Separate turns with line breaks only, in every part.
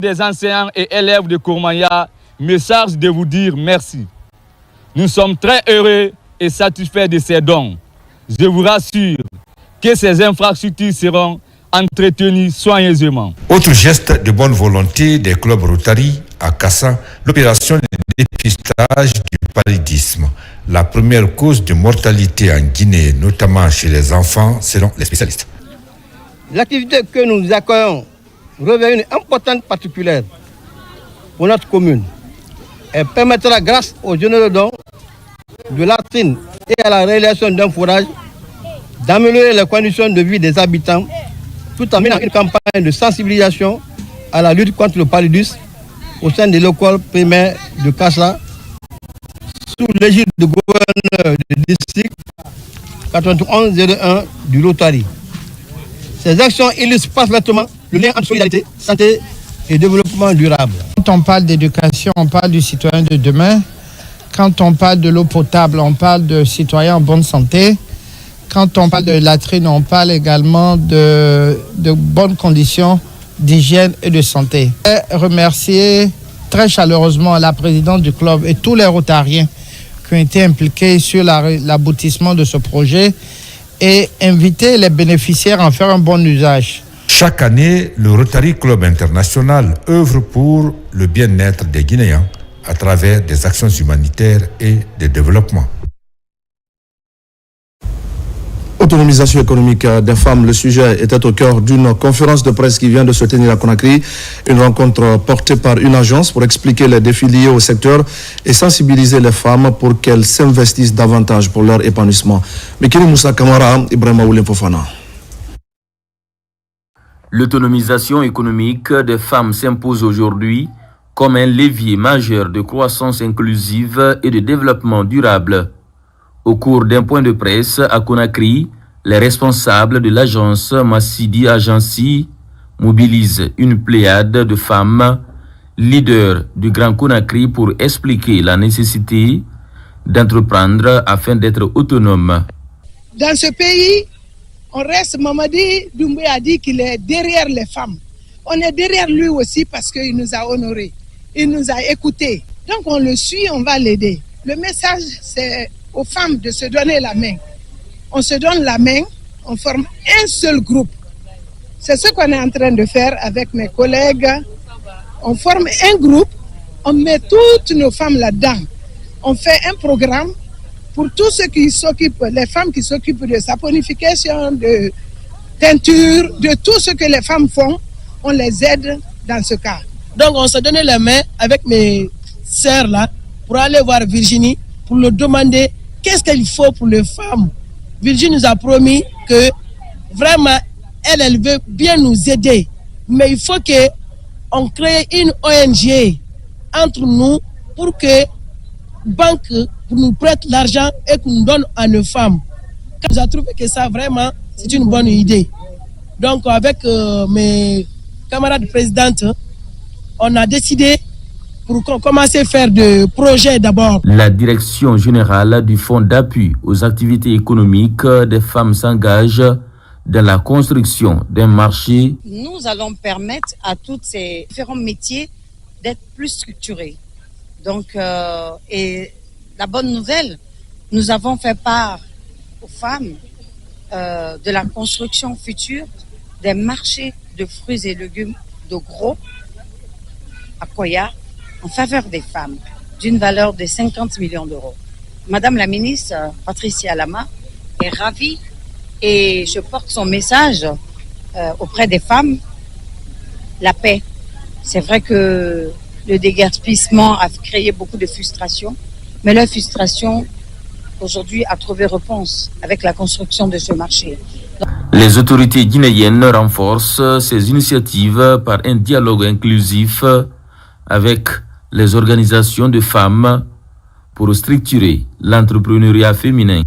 Des enseignants et élèves de Kourmaya me charge de vous dire merci. Nous sommes très heureux et satisfaits de ces dons. Je vous rassure que ces infrastructures seront entretenues soigneusement.
Autre geste de bonne volonté des clubs Rotary à Kassa, l'opération de dépistage du paludisme, la première cause de mortalité en Guinée, notamment chez les enfants, selon les spécialistes.
L'activité que nous accueillons revêt une importance particulière pour notre commune. Elle permettra, grâce aux généreux dons de latrines et à la réalisation d'un fourrage, d'améliorer les conditions de vie des habitants, tout en menant une campagne de sensibilisation à la lutte contre le paludisme au sein de l'école primaire de Kassa, sous l'égide du gouverneur du district 9101 du Rotary. Ces actions illustrent parfaitement le lien entre solidarité, santé et développement durable.
Quand on parle d'éducation, on parle du citoyen de demain. Quand on parle de l'eau potable, on parle de citoyens en bonne santé. Quand on parle de latrines, on parle également de bonnes conditions d'hygiène et de santé. Je remercier très chaleureusement la présidente du club et tous les rotariens qui ont été impliqués sur l'aboutissement de ce projet et inviter les bénéficiaires à en faire un bon usage.
Chaque année, le Rotary Club International œuvre pour le bien-être des Guinéens à travers des actions humanitaires et de développement.
Autonomisation économique des femmes, le sujet était au cœur d'une conférence de presse qui vient de se tenir à Conakry. Une rencontre portée par une agence pour expliquer les défis liés au secteur et sensibiliser les femmes pour qu'elles s'investissent davantage pour leur épanouissement. Mekini Moussa Kamara, Ibrahima Oulem Fofana.
L'autonomisation économique des femmes s'impose aujourd'hui comme un levier majeur de croissance inclusive et de développement durable. Au cours d'un point de presse à Conakry, les responsables de l'agence Massidi Agency mobilisent une pléiade de femmes leaders du Grand Conakry pour expliquer la nécessité d'entreprendre afin d'être autonome.
Dans ce pays, on reste, Mamadi Doumbé a dit qu'il est derrière les femmes. On est derrière lui aussi parce qu'il nous a honorés, il nous a écoutés. Donc on le suit, on va l'aider. Le message, c'est aux femmes de se donner la main. On se donne la main, on forme un seul groupe. C'est ce qu'on est en train de faire avec mes collègues. On forme un groupe, on met toutes nos femmes là-dedans. On fait un programme pour tous ceux qui s'occupent, les femmes qui s'occupent de saponification, de teinture, de tout ce que les femmes font, on les aide dans ce cas.
Donc on se donne la main avec mes sœurs là pour aller voir Virginie, pour lui demander qu'est-ce qu'il faut pour les femmes. Virginie nous a promis que vraiment, elle veut bien nous aider. Mais il faut qu'on crée une ONG entre nous pour que banque nous prête l'argent et qu'on nous donne à nos femmes. Nous avons trouvé que ça vraiment, c'est une bonne idée. Donc avec mes camarades présidentes, on a décidé pour commencer à faire des projets d'abord.
La direction générale du Fonds d'appui aux activités économiques des femmes s'engage dans la construction d'un marché.
Nous allons permettre à tous ces différents métiers d'être plus structurés. Donc, et la bonne nouvelle, nous avons fait part aux femmes de la construction future des marchés de fruits et légumes de gros à Koya, en faveur des femmes, d'une valeur de 50 millions d'euros. Madame la ministre Patricia Lama est ravie et je porte son message auprès des femmes, la paix. C'est vrai que le déguerpissement a créé beaucoup de frustration, mais leur frustration aujourd'hui a trouvé réponse avec la construction de ce marché.
Les autorités guinéennes renforcent ces initiatives par un dialogue inclusif avec les organisations de femmes pour structurer l'entrepreneuriat féminin.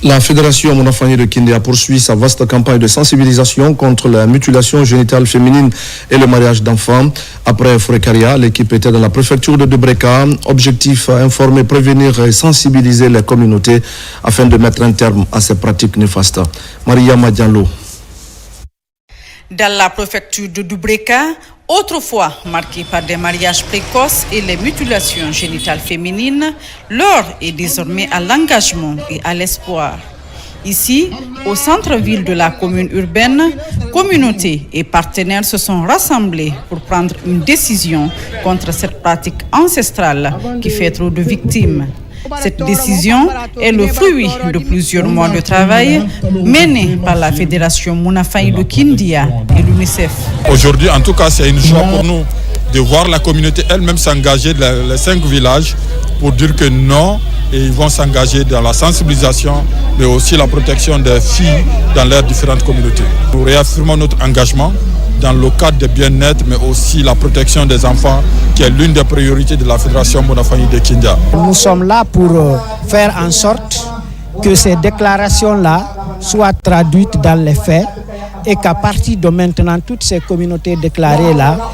La Fédération Monafani de Kindé a poursuivi sa vaste campagne de sensibilisation contre la mutilation génitale féminine et le mariage d'enfants. Après Fourékaria, l'équipe était dans la préfecture de Debreka. Objectif, informer, prévenir et sensibiliser les communautés afin de mettre un terme à ces pratiques néfastes. Maria Madialo.
Dans la préfecture de Dubreka, autrefois marquée par des mariages précoces et les mutilations génitales féminines, l'heure est désormais à l'engagement et à l'espoir. Ici, au centre-ville de la commune urbaine, communautés et partenaires se sont rassemblés pour prendre une décision contre cette pratique ancestrale qui fait trop de victimes. Cette décision est le fruit de plusieurs mois de travail menés par la Fédération Munafaï de Kindia et l'UNICEF.
Aujourd'hui, en tout cas, c'est une joie pour nous de voir la communauté elle-même s'engager, les 5 villages, pour dire que non, et ils vont s'engager dans la sensibilisation, mais aussi la protection des filles dans leurs différentes communautés. Nous réaffirmons notre engagement dans le cadre du bien-être, mais aussi la protection des enfants, qui est l'une des priorités de la Fédération Munafaï de Kindia.
Nous sommes là pour faire en sorte que ces déclarations-là soient traduites dans les faits et qu'à partir de maintenant, toutes ces communautés déclarées-là,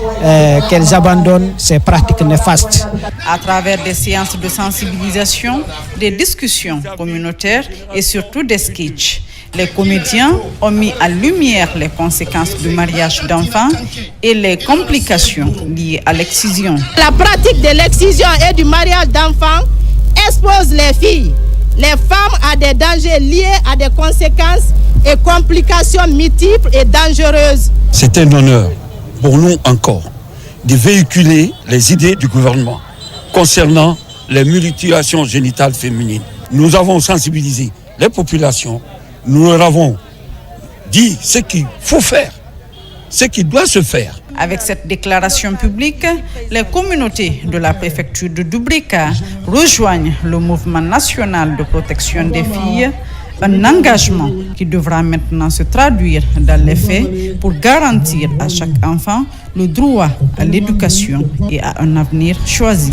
qu'elles abandonnent ces pratiques néfastes.
À travers des séances de sensibilisation, des discussions communautaires et surtout des sketchs, les comédiens ont mis en lumière les conséquences du mariage d'enfants et les complications liées à l'excision.
La pratique de l'excision et du mariage d'enfants expose les filles, les femmes à des dangers liés à des conséquences et complications multiples et dangereuses.
C'est un honneur pour nous encore de véhiculer les idées du gouvernement concernant les mutilations génitales féminines. Nous avons sensibilisé les populations, nous leur avons dit ce qu'il faut faire, ce qui doit se faire.
Avec cette déclaration publique, les communautés de la préfecture de Dubreka rejoignent le mouvement national de protection des filles, un engagement qui devra maintenant se traduire dans les faits pour garantir à chaque enfant le droit à l'éducation et à un avenir choisi.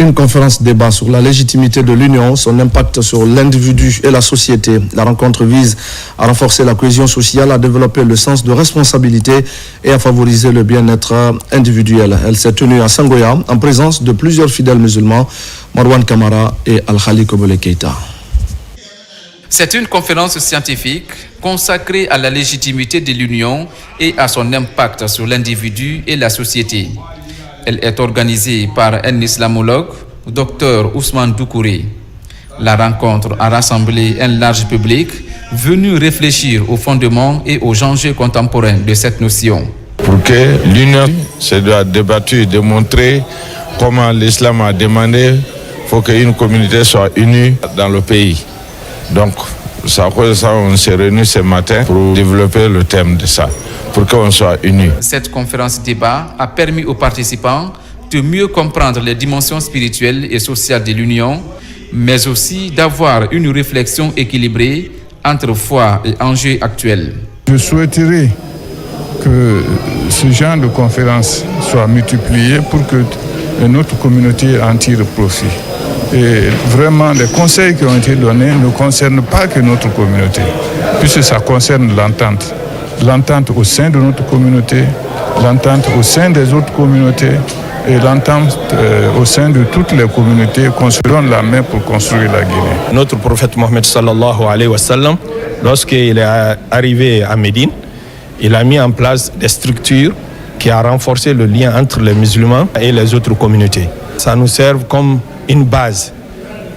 Une conférence débat sur la légitimité de l'Union, son impact sur l'individu et la société. La rencontre vise à renforcer la cohésion sociale, à développer le sens de responsabilité et à favoriser le bien-être individuel. Elle s'est tenue à Sangoya en présence de plusieurs fidèles musulmans, Marwan Kamara et Al-Khali Kobole Keita.
C'est une conférence scientifique consacrée à la légitimité de l'Union et à son impact sur l'individu et la société. Elle est organisée par un islamologue, Dr Ousmane Doukouré. La rencontre a rassemblé un large public venu réfléchir aux fondements et aux enjeux contemporains de cette notion.
Pour que l'union se doit débattre et démontrer comment l'islam a demandé, il faut qu'une communauté soit unie dans le pays. Donc, ça, on s'est réunis ce matin pour développer le thème de ça, pour qu'on soit unis.
Cette conférence débat a permis aux participants de mieux comprendre les dimensions spirituelles et sociales de l'Union, mais aussi d'avoir une réflexion équilibrée entre foi et enjeux actuels.
Je souhaiterais que ce genre de conférence soit multiplié pour que notre communauté en tire profit. Et vraiment, les conseils qui ont été donnés ne concernent pas que notre communauté, puisque ça concerne l'entente. L'entente au sein de notre communauté, l'entente au sein des autres communautés et l'entente au sein de toutes les communautés qu'on se donne la main pour construire la Guinée.
Notre prophète Mohammed sallallahu alayhi wa sallam, lorsqu'il est arrivé à Médine, il a mis en place des structures qui ont renforcé le lien entre les musulmans et les autres communautés. Ça nous sert comme une base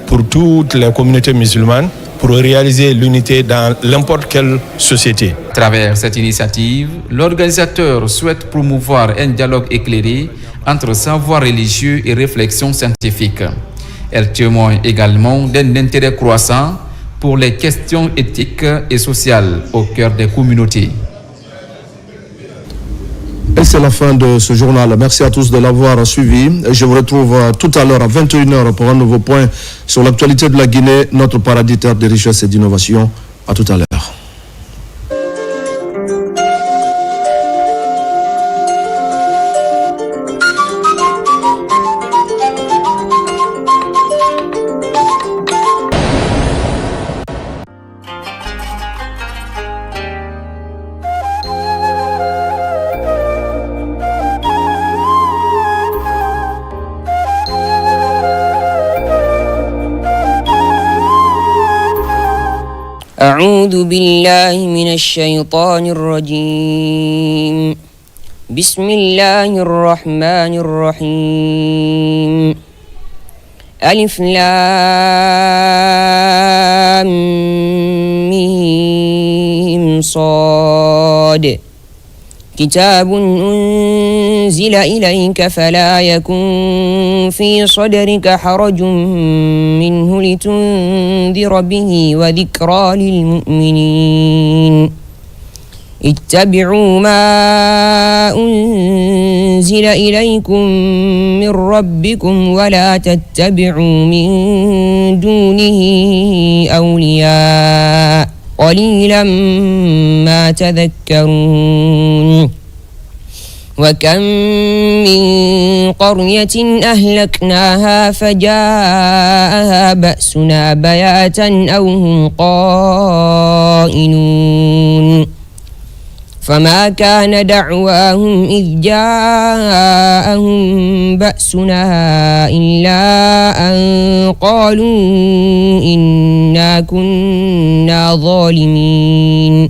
pour toutes les communautés musulmanes pour réaliser l'unité dans n'importe quelle société.
À travers cette initiative, l'organisateur souhaite promouvoir un dialogue éclairé entre savoir religieux et réflexion scientifique. Elle témoigne également d'un intérêt croissant pour les questions éthiques et sociales au cœur des communautés.
Et c'est la fin de ce journal. Merci à tous de l'avoir suivi. Je vous retrouve tout à l'heure à 21h pour un nouveau point sur l'actualité de la Guinée, notre paradis terre de richesse et d'innovation. À tout à l'heure.
أعوذ بالله من الشيطان الرجيم. بسم الله الرحمن الرحيم. ألف لام ميم صاد. كتاب أنزل إليك فلا يكن في صدرك حرج منه لتنذر به وذكرى للمؤمنين. اتبعوا ما أنزل إليكم من ربكم ولا تتبعوا من دونه أولياء قليلا ما تذكرون. وكم من قرية أهلكناها فجاءها بأسنا بياتا أو هم قائلون. فما كان دعواهم إذ جاءهم بأسنا إلا أن قالوا إنا كنا ظالمين.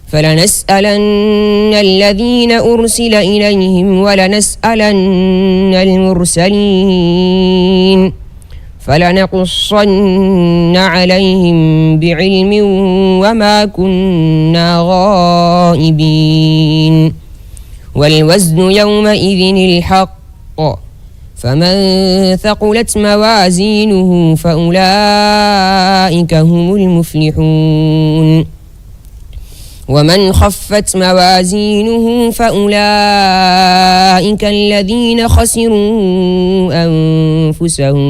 فلنسألن الذين أرسل إليهم ولنسألن المرسلين فلنقصن عليهم بعلم وما كنا غائبين. والوزن يومئذ الحق. فمن ثقلت موازينه فأولئك هم المفلحون. ومن خفت موازينه فأولئك الذين خسروا أنفسهم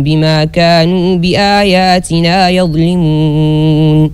بما كانوا بآياتنا يظلمون.